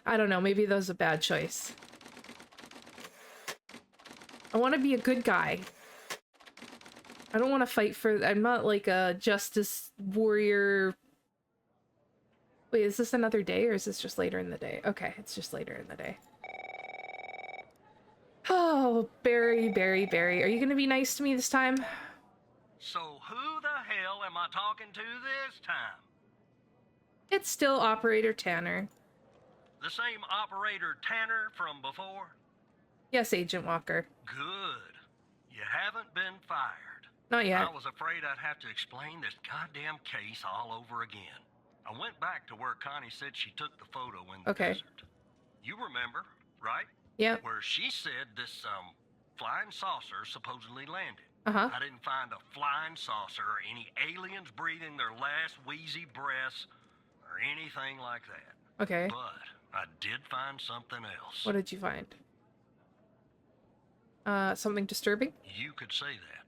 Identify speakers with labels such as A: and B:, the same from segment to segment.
A: I don't know, maybe that was a bad choice. I want to be a good guy. I don't want to fight for... I'm not like a justice warrior. Wait, is this another day or is this just later in the day? Okay, it's just later in the day. Oh, Barry, Barry, Barry. Are you going to be nice to me this time?
B: So who the hell am I talking to this time?
A: It's still Operator Tanner.
B: The same Operator Tanner from before?
A: Yes, Agent Walker.
B: Good. You haven't been fired.
A: Not yet.
B: I was afraid I'd have to explain this goddamn case all over again. I went back to where Connie said she took the photo in the desert. You remember, right?
A: Yep.
B: Where she said this, flying saucer supposedly landed.
A: Uh-huh.
B: I didn't find a flying saucer or any aliens breathing their last wheezy breaths or anything like that.
A: Okay.
B: But I did find something else.
A: What did you find? Something disturbing?
B: You could say that.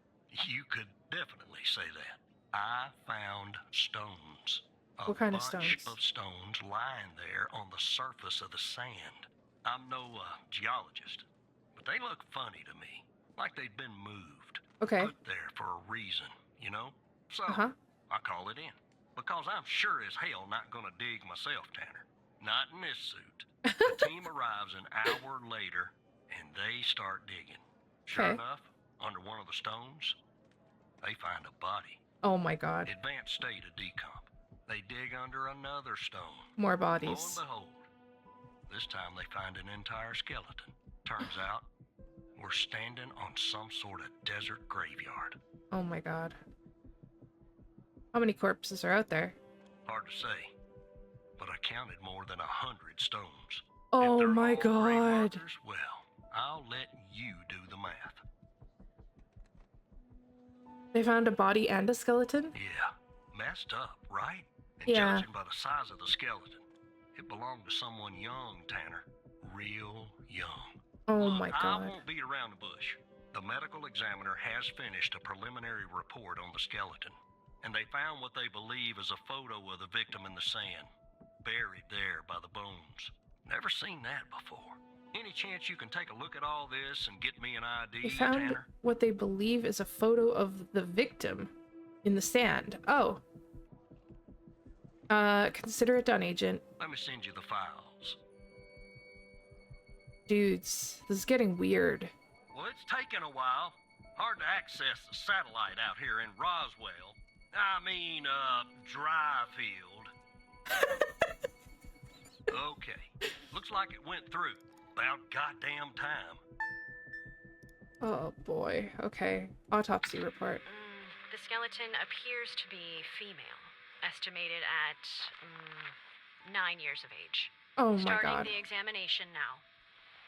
B: You could definitely say that. I found stones.
A: What kind of
B: A bunch
A: stones?
B: of stones lying there on the surface of the sand. I'm no geologist, but they look funny to me, like they'd been moved.
A: Okay.
B: Put there for a reason, you know? So,
A: Uh-huh.
B: I call it in. Because I'm sure as hell not gonna dig myself, Tanner. Not in this suit. The team arrives an hour later, and they start digging. Sure
A: Okay.
B: enough, under one of the stones, they find a body.
A: Oh my god.
B: Advanced state of decomp. They dig under another stone.
A: More
B: Lo and
A: bodies.
B: behold, this time they find an entire skeleton. Turns out, we're standing on some sort of desert graveyard.
A: Oh my god. How many corpses are out there?
B: Hard to say, but I counted more than 100 stones.
A: Oh
B: If they're
A: my
B: all grave
A: god.
B: markers, well, I'll let you do the math.
A: They found a body and a skeleton?
B: Yeah, messed up, right? And
A: Yeah.
B: judging by the size of the skeleton, it belonged to someone young, Tanner. Real young.
A: Oh
B: Look,
A: my
B: I
A: god.
B: won't beat around the bush. The medical examiner has finished a preliminary report on the skeleton, and they found what they believe is a photo of the victim in the sand, buried there by the bones. Never seen that before. Any chance you can take a look at all this and get me an ID,
A: They found
B: Tanner?
A: what they believe is a photo of the victim in the sand. Oh. Consider it done, Agent.
B: Let me send you the files.
A: Dudes, this is getting weird.
B: Well, it's taken a while. Hard to access the satellite out here in Roswell. I mean, Dryfield. Okay. Looks like it went through. About goddamn time.
A: Oh boy. Okay. Autopsy report.
C: The skeleton appears to be female, estimated at 9 years of age.
A: Oh my
C: Starting
A: god.
C: the examination now.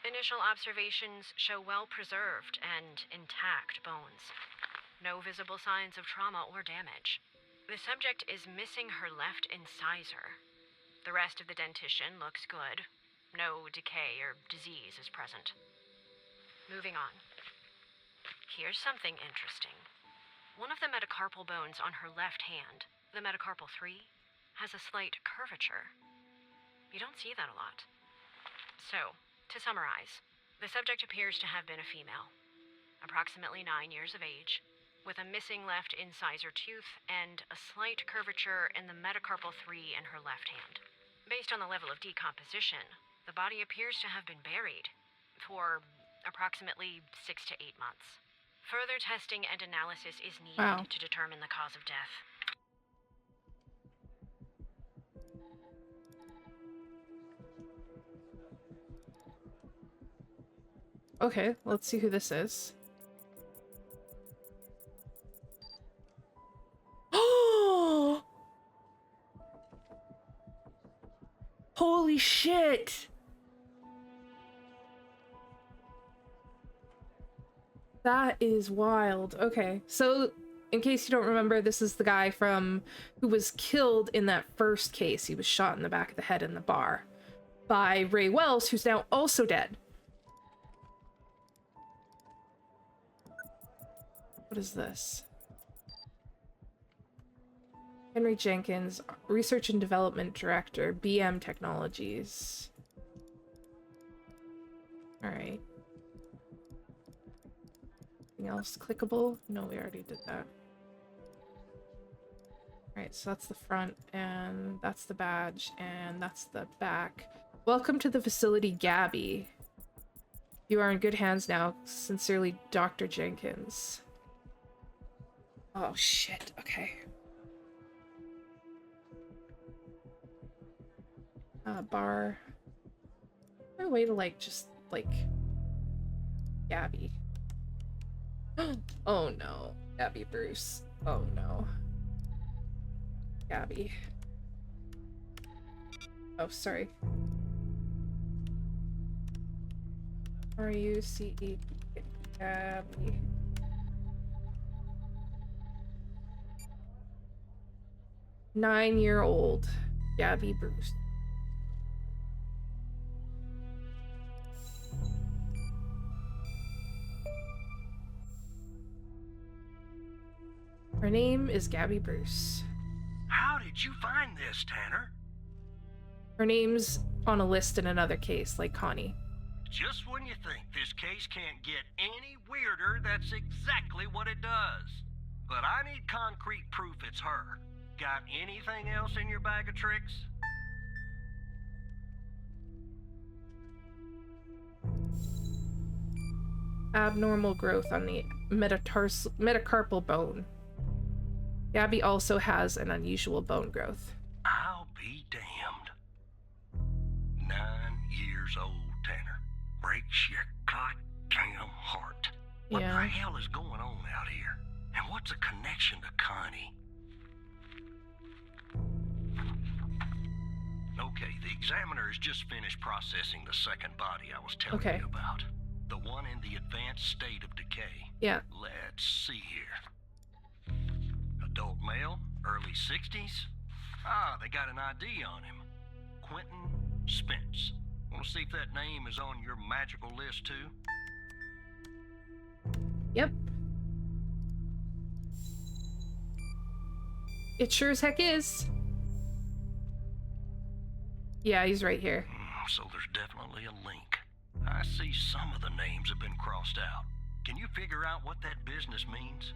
C: Initial observations show well-preserved and intact bones. No visible signs of trauma or damage. The subject is missing her left incisor. The rest of the dentition looks good. No decay or disease is present. Moving on. Here's something interesting. One of the metacarpal bones on her left hand, the metacarpal 3, has a slight curvature. You don't see that a lot. So, to summarize, the subject appears to have been a female, approximately 9 years of age, with a missing left incisor tooth and a slight curvature in the metacarpal 3 in her left hand. Based on the level of decomposition, the body appears to have been buried for approximately 6 to 8 months. Further testing and analysis is needed
A: Wow.
C: to determine the cause of death.
A: Okay, let's see who this is. Oh! Holy shit! That is wild. Okay, so in case you don't remember, this is the guy from who was killed in that first case. He was shot in the back of the head in the bar by Ray Wells, who's now also dead. What is this? Henry Jenkins, Research and Development Director, BM Technologies. Alright. Anything else clickable? No, we already did that. Alright, so that's the front, and that's the badge, and that's the back. Welcome to the facility, Gabby. You are in good hands now. Sincerely, Dr. Jenkins. Oh, shit. Okay. Bar. Is there a way to, like, just, like... Gabby. Oh, no. Gabby Bruce. Oh, no. Gabby. Oh, sorry. R-U-C-E. Gabby. Nine-year-old Gabby Bruce. Her name is Gabby Bruce.
B: How did you find this, Tanner?
A: Her name's on a list in another case, like Connie.
B: Just when you think this case can't get any weirder, that's exactly what it does. But I need concrete proof it's her. Got anything else in your bag of tricks?
A: Abnormal growth on the metacarpal bone. Gabby also has an unusual bone growth.
B: I'll be damned. 9 years old, Tanner. Breaks your goddamn heart. What the hell is going on out here? And what's the connection to Connie? Okay, the examiner has just finished processing the second body I was telling you about. The one in the advanced state of decay.
A: Yeah.
B: Let's see here. Adult male, early 60s. Ah, they got an ID on him. Quentin Spence. Want to see if that name is on your magical list too?
A: Yep. It sure as heck is. Yeah, he's right here.
B: So there's definitely a link. I see some of the names have been crossed out. Can you figure out what that business means?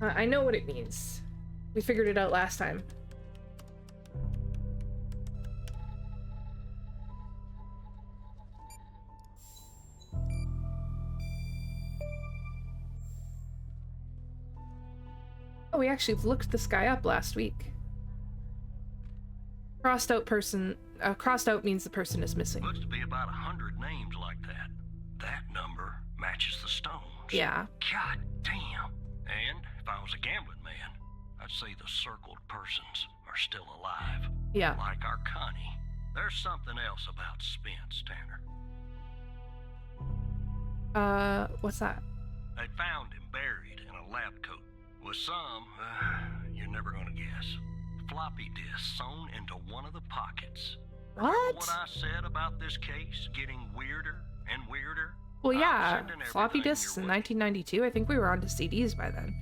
A: I know what it means. We figured it out last time. Oh, we actually looked this guy up last week. Crossed out means the person is missing.
B: Looks to be about 100 names like that. That number matches the stones.
A: Yeah.
B: God damn. And if I was a gambling man, I'd say the circled persons are still alive.
A: Yeah.
B: Like our Connie. There's something else about Spence, Tanner.
A: What's that?
B: They found him buried in a lab coat with some, you're never gonna guess, floppy disk sewn into one of the pockets.
A: What?
B: Remember what I said about this case getting weirder and weirder?
A: Well,
B: I'm
A: yeah,
B: sending
A: floppy
B: everything
A: disks
B: your
A: in
B: way.
A: 1992. I think we were onto CDs by then.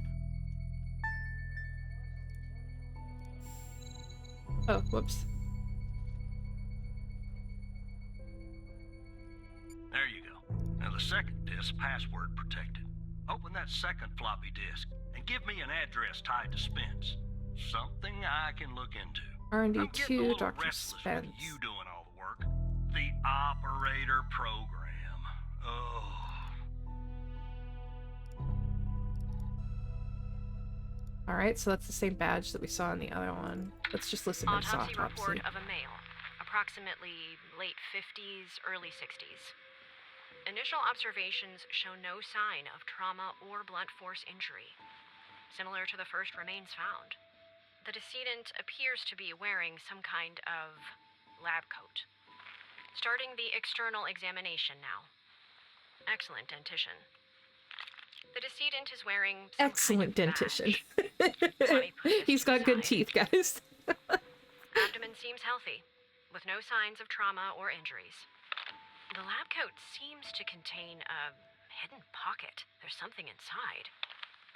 A: Oh, whoops.
B: There you go. Now the second disk, password protected. Open that second floppy disk and give me an address tied to Spence. Something I can look into. I'm getting a
A: R&D2,
B: little
A: Dr.
B: restless
A: Spence.
B: with you doing all the work. The operator program. Oh.
A: Alright, so that's the same badge that we saw in the other one. Let's just listen to this
C: Autopsy report
A: autopsy.
C: of a male, approximately late 50s, early 60s. Initial observations show no sign of trauma or blunt force injury, similar to the first remains found. The decedent appears to be wearing some kind of lab coat. Starting the external examination now. Excellent dentition. The decedent is wearing some
A: Excellent
C: kind of
A: dentition.
C: Let me put this
A: He's
C: to the
A: got good
C: side.
A: teeth, guys.
C: Abdomen seems healthy, with no signs of trauma or injuries. The lab coat seems to contain a hidden pocket. There's something inside.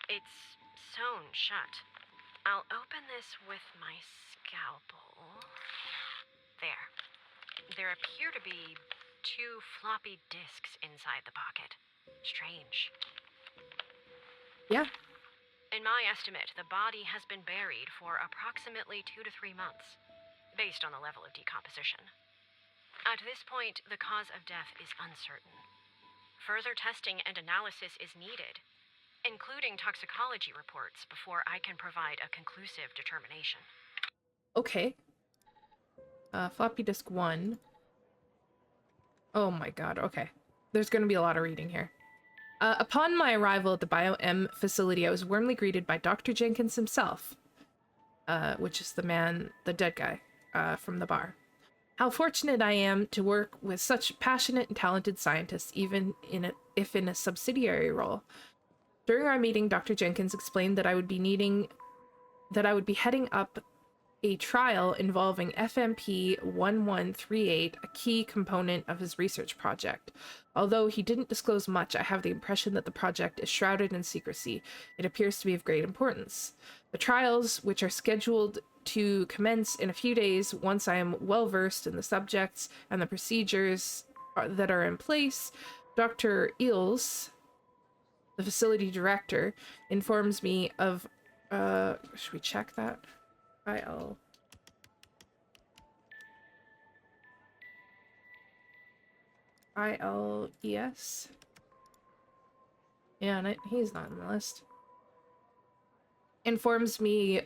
C: It's sewn shut. I'll open this with my scalpel. There. There appear to be 2 floppy disks inside the pocket. Strange.
A: Yeah.
C: In my estimate, the body has been buried for approximately 2 to 3 months, based on the level of decomposition. At this point, the cause of death is uncertain. Further testing and analysis is needed, including toxicology reports, before I can provide a conclusive determination.
A: Okay. Floppy disk 1. Oh my god, okay. There's gonna be a lot of reading here. Upon my arrival at the Bio-M facility, I was warmly greeted by Dr. Jenkins himself, which is the dead guy, from the bar. How fortunate I am to work with such passionate and talented scientists, even if in a subsidiary role. During our meeting, Dr. Jenkins explained that I would be heading up a trial involving FMP-1138, a key component of his research project. Although he didn't disclose much, I have the impression that the project is shrouded in secrecy. It appears to be of great importance. The trials, which are scheduled to commence in a few days once I am well versed in the subjects and the procedures that are in place, Dr. Eels, the facility director, informs me of... should we check that? ILES? Yeah, he's not on the list. Informs me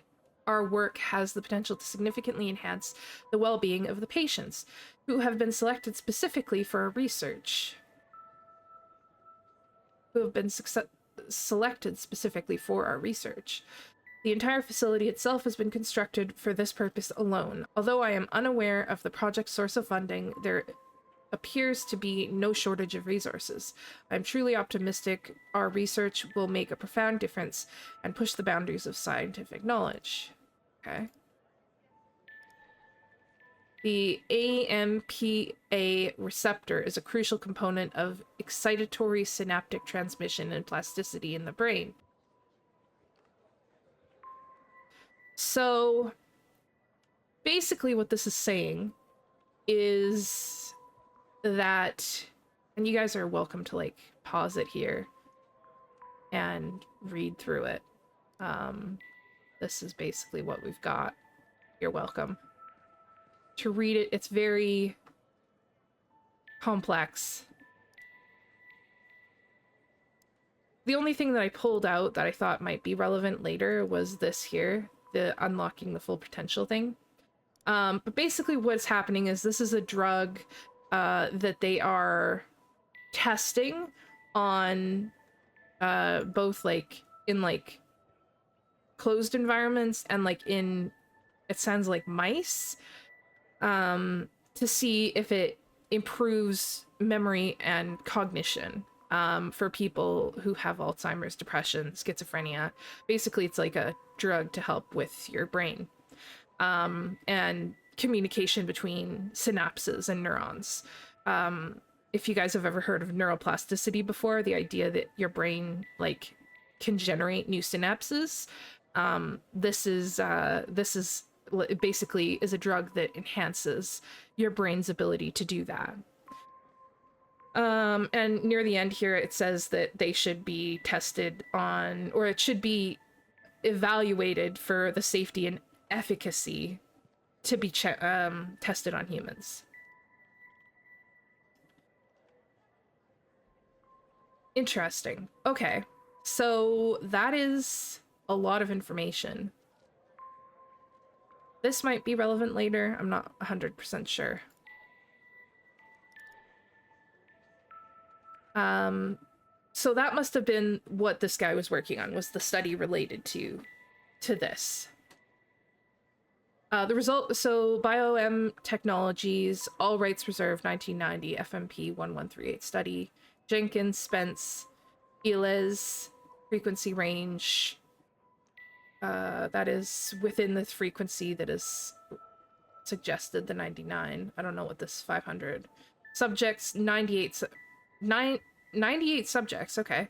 A: our work has the potential to significantly enhance the well-being of the patients, who have been selected specifically for our research. Selected specifically for our research. The entire facility itself has been constructed for this purpose alone. Although I am unaware of the project's source of funding, there appears to be no shortage of resources. I'm truly optimistic our research will make a profound difference and push the boundaries of scientific knowledge. Okay. The AMPA receptor is a crucial component of excitatory synaptic transmission and plasticity in the brain. So, basically what this is saying is that, and you guys are welcome to, like, pause it here and read through it. This is basically what we've got. You're welcome to read it. It's very complex. The only thing that I pulled out that I thought might be relevant later was this here, the unlocking the full potential thing. But basically what's happening is this is a drug that they are testing on both, like, in, like, closed environments and, like, in, it sounds like, mice, to see if it improves memory and cognition for people who have Alzheimer's, depression, schizophrenia. Basically, it's like a drug to help with your brain and communication between synapses and neurons. If you guys have ever heard of neuroplasticity before, the idea that your brain, like, can generate new synapses, this is basically is a drug that enhances your brain's ability to do that. And near the end here, it says that they should be tested on, or it should be evaluated for the safety and efficacy to be tested on humans. Interesting. Okay, so that is a lot of information. This might be relevant later. I'm not 100% sure. So that must have been what this guy was working on, was the study related to this. The result, so Bio-M Technologies, all rights reserved, 1990, FMP 1138 study. Jenkins, Spence, Eles, frequency range. That is within the frequency that is suggested, the 99. I don't know what this 500. Subjects, 98 subjects, okay.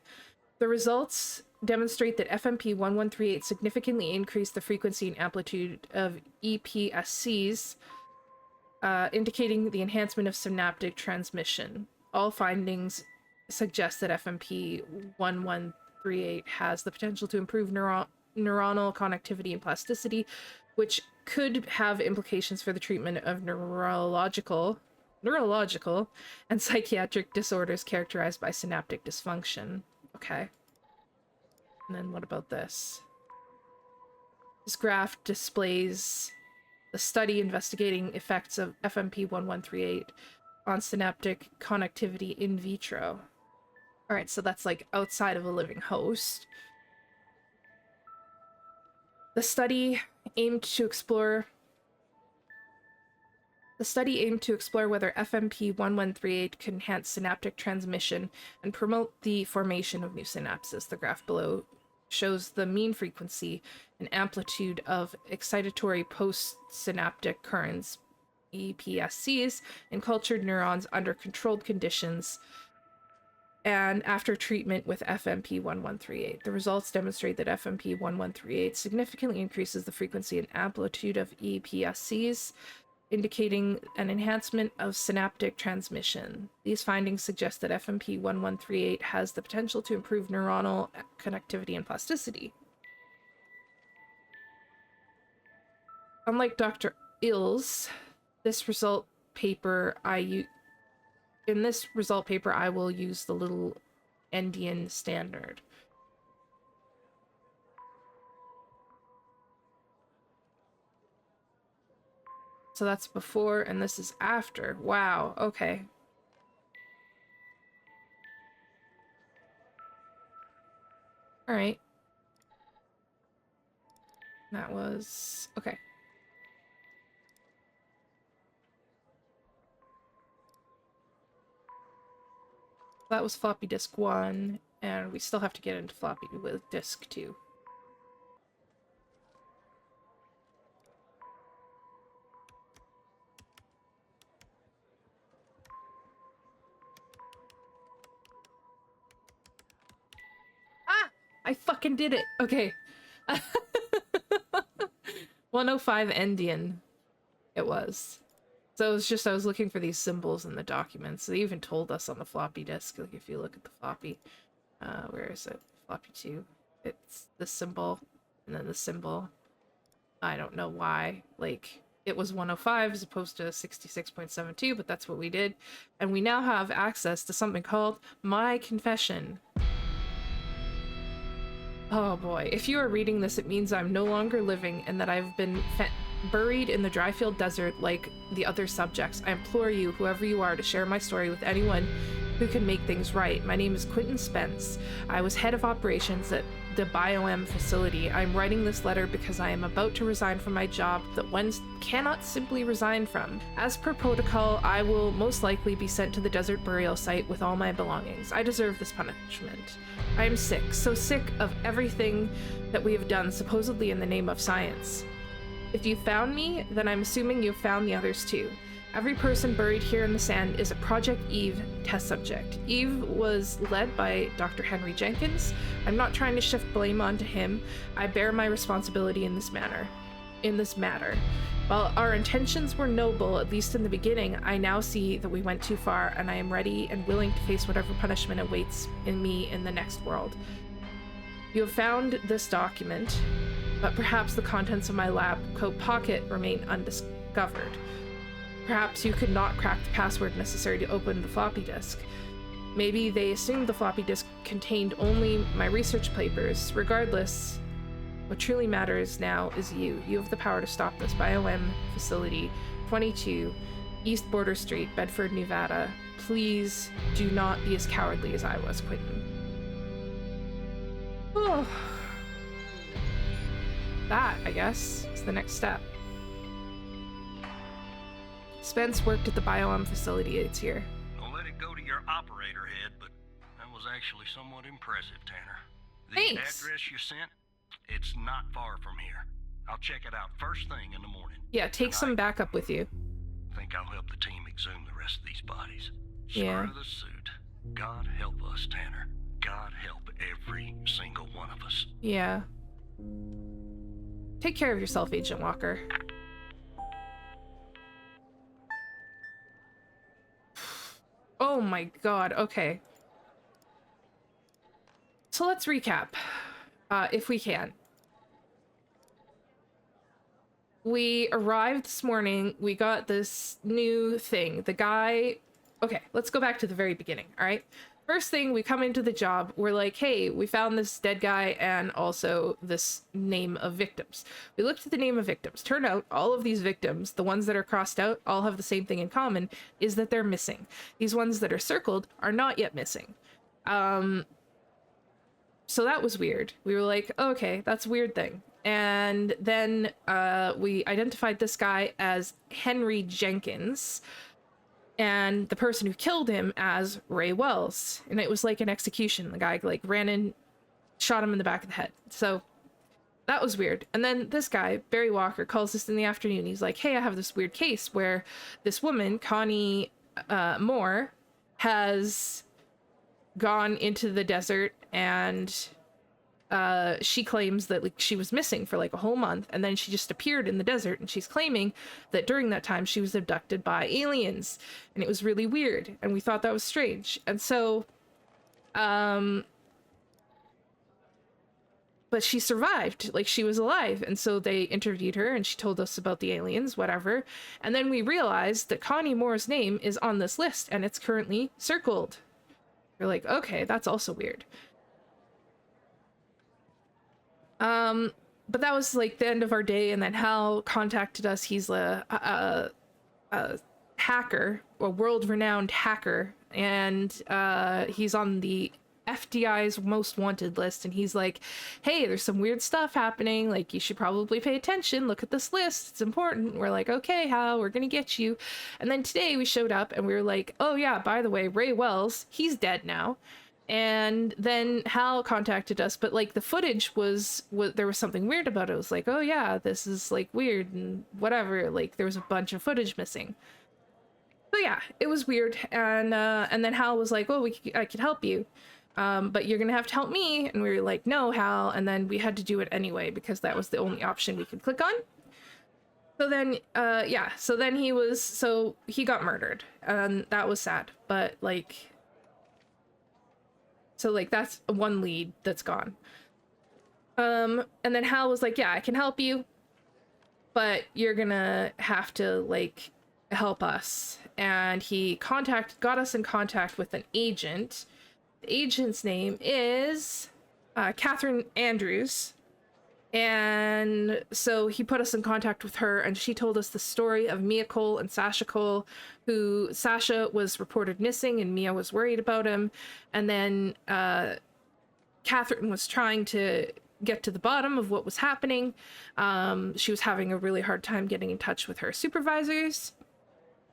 A: The results demonstrate that FMP1138 significantly increased the frequency and amplitude of EPSCs, indicating the enhancement of synaptic transmission. All findings suggest that FMP1138 has the potential to improve neuronal connectivity and plasticity, which could have implications for the treatment of neurological and psychiatric disorders characterized by synaptic dysfunction. Okay. And then what about this? This graph displays the study investigating effects of FMP1138 on synaptic connectivity in vitro. Alright, so that's like outside of a living host. The study aimed to explore whether FMP1138 could enhance synaptic transmission and promote the formation of new synapses. The graph below shows the mean frequency and amplitude of excitatory postsynaptic currents, EPSCs, in cultured neurons under controlled conditions and after treatment with FMP1138. The results demonstrate that FMP1138 significantly increases the frequency and amplitude of EPSCs, indicating an enhancement of synaptic transmission. These findings suggest that FMP1138 has the potential to improve neuronal connectivity and plasticity. Unlike Dr. Ills, in this result paper I will use the little Endian standard. So that's before, and this is after. Wow, okay. Alright. That was... okay. That was floppy disk 1, and we still have to get into floppy with disk 2. I fucking did it! Okay. 105 Endian. It was. So it was just, I was looking for these symbols in the documents. They even told us on the floppy disk, like if you look at the floppy, where is it? Floppy 2. It's the symbol, and then the symbol. I don't know why. Like, it was 105 as opposed to 66.72, but that's what we did. And we now have access to something called My Confession. Oh boy, if you are reading this, it means I'm no longer living and that I've been buried in the dryfield desert like the other subjects. I implore you, whoever you are, to share my story with anyone who can make things right. My name is Quentin Spence. I was head of operations at the BioM facility. I'm writing this letter because I am about to resign from my job that one cannot simply resign from. As per protocol, I will most likely be sent to the desert burial site with all my belongings. I deserve this punishment. I am sick, so sick of everything that we have done supposedly in the name of science. If you found me, then I'm assuming you've found the others too. Every person buried here in the sand is a Project Eve test subject. Eve was led by Dr. Henry Jenkins. I'm not trying to shift blame onto him. I bear my responsibility in this matter. While our intentions were noble, at least in the beginning, I now see that we went too far, and I am ready and willing to face whatever punishment awaits in me in the next world. You have found this document, but perhaps the contents of my lab coat pocket remain undiscovered. Perhaps you could not crack the password necessary to open the floppy disk. Maybe they assumed the floppy disk contained only my research papers. Regardless, what truly matters now is you. You have the power to stop this. BioM Facility 22, East Border Street, Bedford, Nevada. Please do not be as cowardly as I was, Quentin. Oh. That, I guess, is the next step. Spence worked at the BioM facility. It's here.
B: Don't let it go to your operator head, but that was actually somewhat impressive, Tanner. The
A: Thanks.
B: address you sent, it's not far from here. I'll check it out first thing in the morning.
A: Yeah, take some backup with you.
B: Think I'll help the team exhume the rest of these bodies.
A: Yeah.
B: Spur of the suit. God help us, Tanner. God help every single one of us.
A: Yeah. Take care of yourself, Agent Walker. Oh my god, okay. So let's recap, if we can. We arrived this morning, we got this new thing. The guy... Okay, let's go back to the very beginning, alright? First thing, we come into the job, we're like, hey, we found this dead guy and also this name of victims. We looked at the name of victims. Turned out all of these victims, the ones that are crossed out, all have the same thing in common, is that they're missing. These ones that are circled are not yet missing. So that was weird. We were like, okay, that's a weird thing. And then we identified this guy as Henry Jenkins, and the person who killed him as Ray Wells. And it was like an execution. The guy like ran in, shot him in the back of the head. So that was weird. And then this guy, Barry Walker, calls us in the afternoon. He's like, hey, I have this weird case where this woman, Connie Moore, has gone into the desert and she claims that like she was missing for like a whole month, and then she just appeared in the desert, and she's claiming that during that time she was abducted by aliens, and it was really weird, and we thought that was strange. And so but she survived, like she was alive, and so they interviewed her and she told us about the aliens, whatever. And then we realized that Connie Moore's name is on this list and it's currently circled. We're like, okay, that's also weird. But that was like the end of our day, and then Hal contacted us. He's a hacker, a world-renowned hacker, and he's on the FDI's most wanted list, and he's like, hey, there's some weird stuff happening, like you should probably pay attention, look at this list, it's important. We're like, okay, Hal, we're gonna get you. And then today we showed up and we were like, oh yeah, by the way, Ray Wells, he's dead now. And then Hal contacted us, but like the footage was there was something weird about it. It was like, oh yeah, this is like weird and whatever. Like there was a bunch of footage missing. So yeah, it was weird. And then Hal was like, oh, I could help you, but you're gonna have to help me. And we were like, no, Hal. And then we had to do it anyway because that was the only option we could click on. So then, yeah. So then he got murdered, and that was sad. But like. So, like, that's one lead that's gone. And then Hal was like, yeah, I can help you, but you're gonna have to, like, help us. And he got us in contact with an agent. The agent's name is Catherine Andrews. And so he put us in contact with her, and she told us the story of Mia Cole and Sasha Cole, who Sasha was reported missing and Mia was worried about him. And then Catherine was trying to get to the bottom of what was happening. She was having a really hard time getting in touch with her supervisors.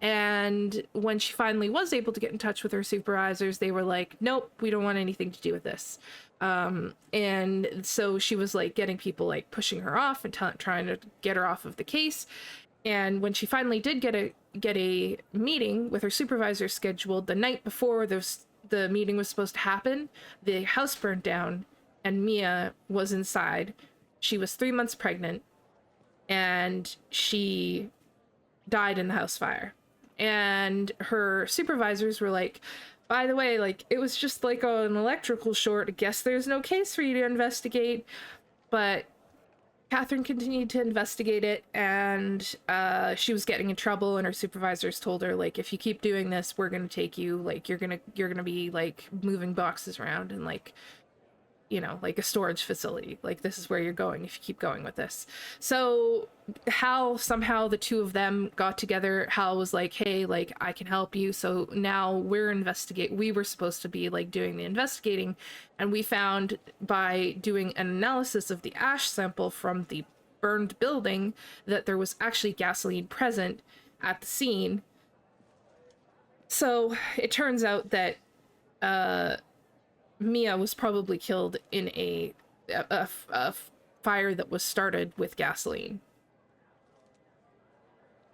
A: And when she finally was able to get in touch with her supervisors, they were like, nope, we don't want anything to do with this. And so she was like getting people like pushing her off and trying to get her off of the case. And when she finally did get a meeting with her supervisor scheduled the night before the meeting was supposed to happen, the house burned down and Mia was inside. She was 3 months pregnant and she died in the house fire. And her supervisors were like, by the way, like, it was just like an electrical short. I guess there's no case for you to investigate. But Catherine continued to investigate it, and she was getting in trouble, and her supervisors told her, like, if you keep doing this, we're gonna take you, like, you're gonna be, like, moving boxes around and, like, you know, like a storage facility. Like, this is where you're going if you keep going with this. So Hal, somehow the two of them got together. Hal was like, hey, like, I can help you. So now we were supposed to be like doing the investigating, and we found by doing an analysis of the ash sample from the burned building that there was actually gasoline present at the scene. So it turns out that Mia was probably killed in a fire that was started with gasoline.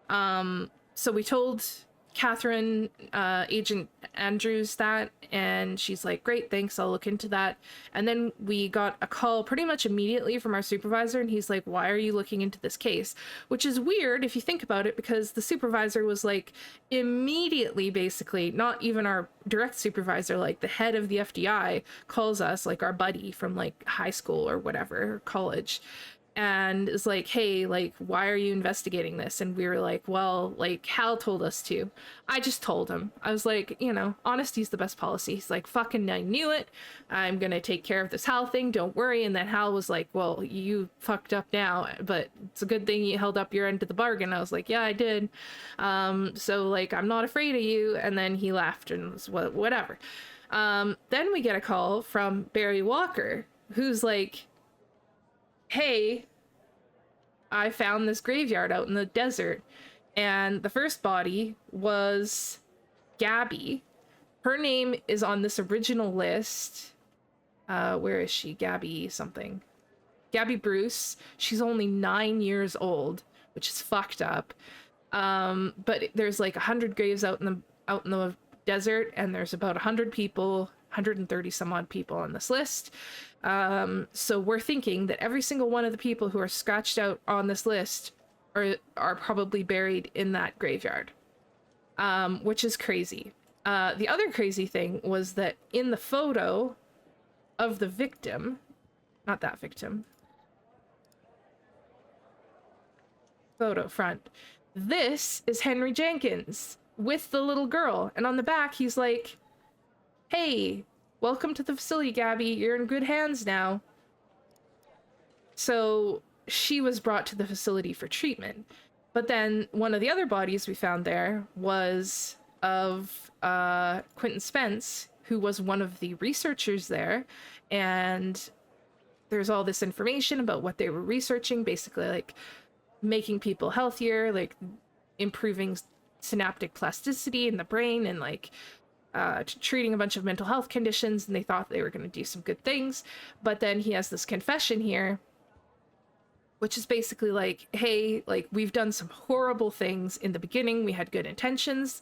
A: So we told Catherine, Agent Andrews, that, and she's like, great, thanks, I'll look into that. And then we got a call pretty much immediately from our supervisor, and he's like, why are you looking into this case? Which is weird if you think about it, because the supervisor was like immediately, basically, not even our direct supervisor, like the head of the FBI calls us, like our buddy from like high school or whatever, or college, and is like, hey, like, why are you investigating this? And we were like, well, like, Hal told us to. I just told him. I was like, you know, honesty's the best policy. He's like, fucking, I knew it. I'm gonna take care of this Hal thing, don't worry. And then Hal was like, well, you fucked up now, but it's a good thing you held up your end of the bargain. I was like, yeah, I did. So like, I'm not afraid of you. And then he left and was whatever. Then we get a call from Barry Walker, who's like, hey, I found this graveyard out in the desert, and the first body was Gabby. Her name is on this original list. Where is she? Gabby something. Gabby Bruce. She's only 9 years old, which is fucked up. But there's like 100 graves out in the desert, and there's about 100 people, 130 some odd people on this list. So we're thinking that every single one of the people who are scratched out on this list are probably buried in that graveyard, which is crazy. The other crazy thing was that in the photo of the victim, not that victim, photo front, this is Henry Jenkins with the little girl, and on the back he's like, hey, welcome to the facility, Gabby. You're in good hands now. So she was brought to the facility for treatment. But then one of the other bodies we found there was of Quentin Spence, who was one of the researchers there. And there's all this information about what they were researching, basically like making people healthier, like improving synaptic plasticity in the brain, and like treating a bunch of mental health conditions, and they thought they were going to do some good things. But then he has this confession here, which is basically like, hey, like, we've done some horrible things in the beginning, we had good intentions,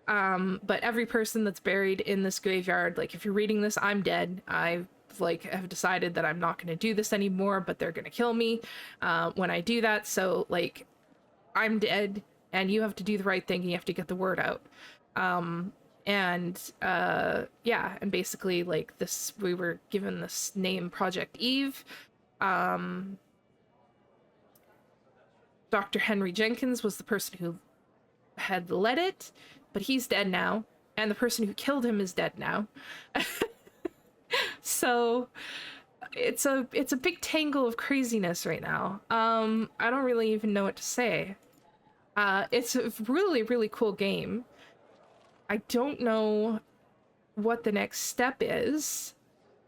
A: but every person that's buried in this graveyard, like, if you're reading this, I'm dead. I like have decided that I'm not going to do this anymore, but they're going to kill me when I do that. So like, I'm dead, and you have to do the right thing, and you have to get the word out. Yeah, and basically like this, we were given this name Project Eve. Dr. Henry Jenkins was the person who had led it, but he's dead now, and the person who killed him is dead now. So it's a big tangle of craziness right now. I don't really even know what to say. It's a really, really cool game. I don't know what the next step is.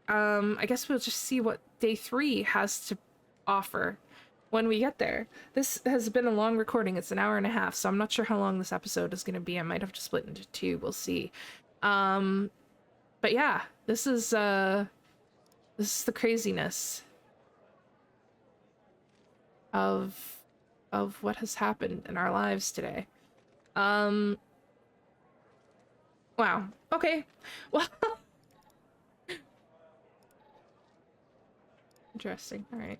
A: I guess we'll just see what day 3 has to offer when we get there. This has been a long recording. It's an hour and a half, so I'm not sure how long this episode is going to be. I might have to split into 2. We'll see. But yeah, this is the craziness of what has happened in our lives today. Wow. Okay. Well, interesting. All right.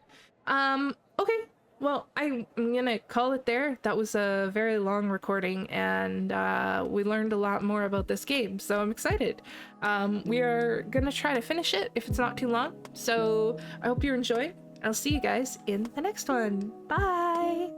A: Okay. Well, I'm gonna call it there. That was a very long recording, and we learned a lot more about this game, so I'm excited. We are gonna try to finish it if it's not too long. So I hope you enjoy. I'll see you guys in the next one. Bye.